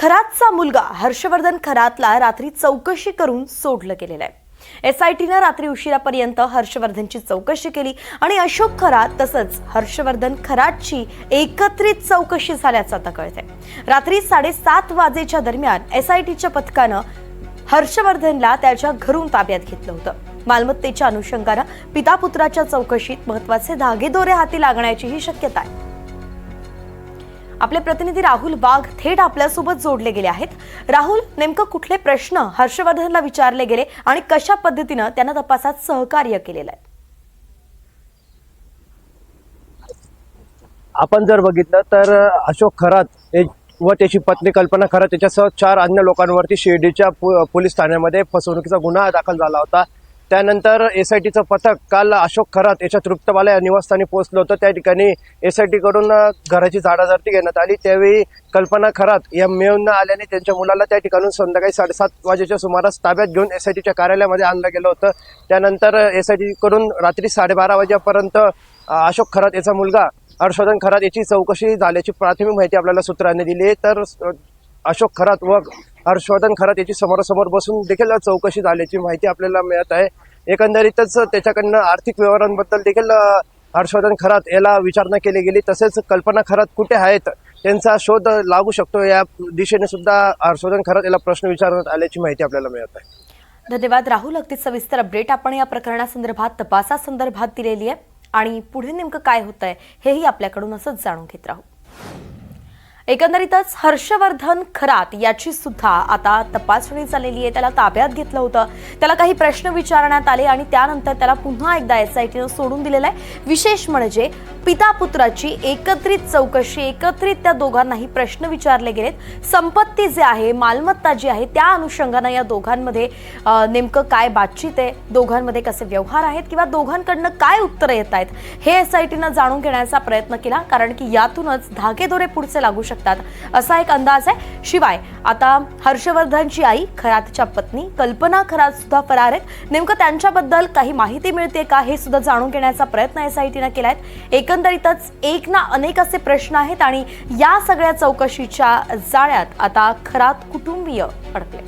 खरातचा मुलगा हर्षवर्धन खरातला रात्री चौकशी करून सोडलं गेलेलं आहे। एसआयटीने रात्री उशिरापर्यंत हर्षवर्धनची चौकशी केली आणि अशोक खरात तसंच हर्षवर्धन खरातची एकत्रित चौकशी झाल्याचं आता कळतंय। रात्री 7:30 वाजेच्या दरम्यान एसआयटीच्या पथकानं हर्षवर्धनला त्याच्या घरून ताब्यात घेतलं होतं। मालमत्तेच्या अनुषंगानं पिता पुत्राच्या चौकशीत महत्त्वाचे धागेदोरे हाती लागण्याचीही शक्यता आहे। आपले प्रतिनिधी राहुल वाघ थेट आपल्यासोबत जोडले गेले आहेत। राहुल, नेमकं कुठले प्रश्न हर्षवर्धनला विचारले गेले आणि कशा पद्धतीने त्यांना तपासात सहकार्य केलेलं आहे? आपण जर बघितलं तर अशोक खरात व त्याची पत्नी कल्पना खरात त्याच्यासह 4 अन्य लोकांवरती शिर्डीच्या पोलीस ठाण्यामध्ये फसवणुकीचा गुन्हा दाखल झाला होता। त्यानंतर एसआयटीचं पथक काल अशोक खरात याच्या तृप्तबाला या निवासस्थानी पोहोचलं होतं। त्या ठिकाणी एसआयटी कडून घराची झाडाझडती घेण्यात आली। त्यावेळी कल्पना खरात या मिळून न आल्याने त्यांच्या मुलाला त्या ठिकाणून संध्याकाळी 7:30 वाजेच्या सुमारास ताब्यात घेऊन एसआयटीच्या कार्यालयामध्ये आणलं गेलं होतं। त्यानंतर एसआयटी कडून रात्री 12:30 वाजेपर्यंत अशोक खरात याचा मुलगा हर्षवर्धन खरात याची चौकशी झाल्याची प्राथमिक माहिती आपल्याला सूत्रांनी दिली आहे। तर अशोक खरात व हर्षवर्धन खरात याची समोरासमोर बसून देखील चौकशी झाल्याची माहिती आपल्याला मिळत आहे। एकंदरीतच त्याच्याकडनं आर्थिक व्यवहारांबद्दल देखील हर्षवर्धन खरात याला विचारणा केली गेली। तसेच कल्पना खरात कुठे आहेत त्यांचा शोध लागू शकतो या दिशेने सुद्धा हर्षवर्धन खरात याला प्रश्न विचारण्यात आल्याची माहिती आपल्याला मिळत आहे। धन्यवाद राहुल, अगदी सविस्तर अपडेट आपण या प्रकरणासंदर्भात तपासासंदर्भात दिलेली आहे आणि पुढे नेमकं काय होतंय हेही आपल्याकडून असंच जाणून घेत राहू। एकंदरीतच हर्षवर्धन खरात याची सुद्धा आता तपासणी झालेली आहे। त्याला ताब्यात घेतलं होतं, त्याला काही प्रश्न विचारण्यात आले आणि त्यानंतर त्याला पुन्हा एकदा एसआयटीनं सोडून दिलेलं आहे। विशेष म्हणजे पिता पुत्राची एकत्रित चौकशी, एकत्रित त्या दोघांनाही प्रश्न विचारले गेलेत। संपत्ती जे आहे, मालमत्ता जी आहे, त्या अनुषंगानं या दोघांमध्ये नेमकं काय बातचीत आहे, दोघांमध्ये कसे व्यवहार आहेत किंवा दोघांकडनं काय उत्तरं येत आहेत हे एसआयटीनं जाणून घेण्याचा प्रयत्न केला, कारण की यातूनच धागेदोरे पुढचे लागू शकतात असा एक अंदाज आहे। शिवाय आता हर्षवर्धनची आई खरातच्या पत्नी कल्पना खरात सुद्धा फरार आहेत। नेमकं त्यांच्याबद्दल काही माहिती मिळते का हे सुद्धा जाणून घेण्याचा प्रयत्न एसआयटीनं केलाय। एकंदरीतच एक ना अनेक असे प्रश्न आहेत आणि या सगळ्या चौकशीच्या जाळ्यात आता खरात कुटुंबीय अडकले।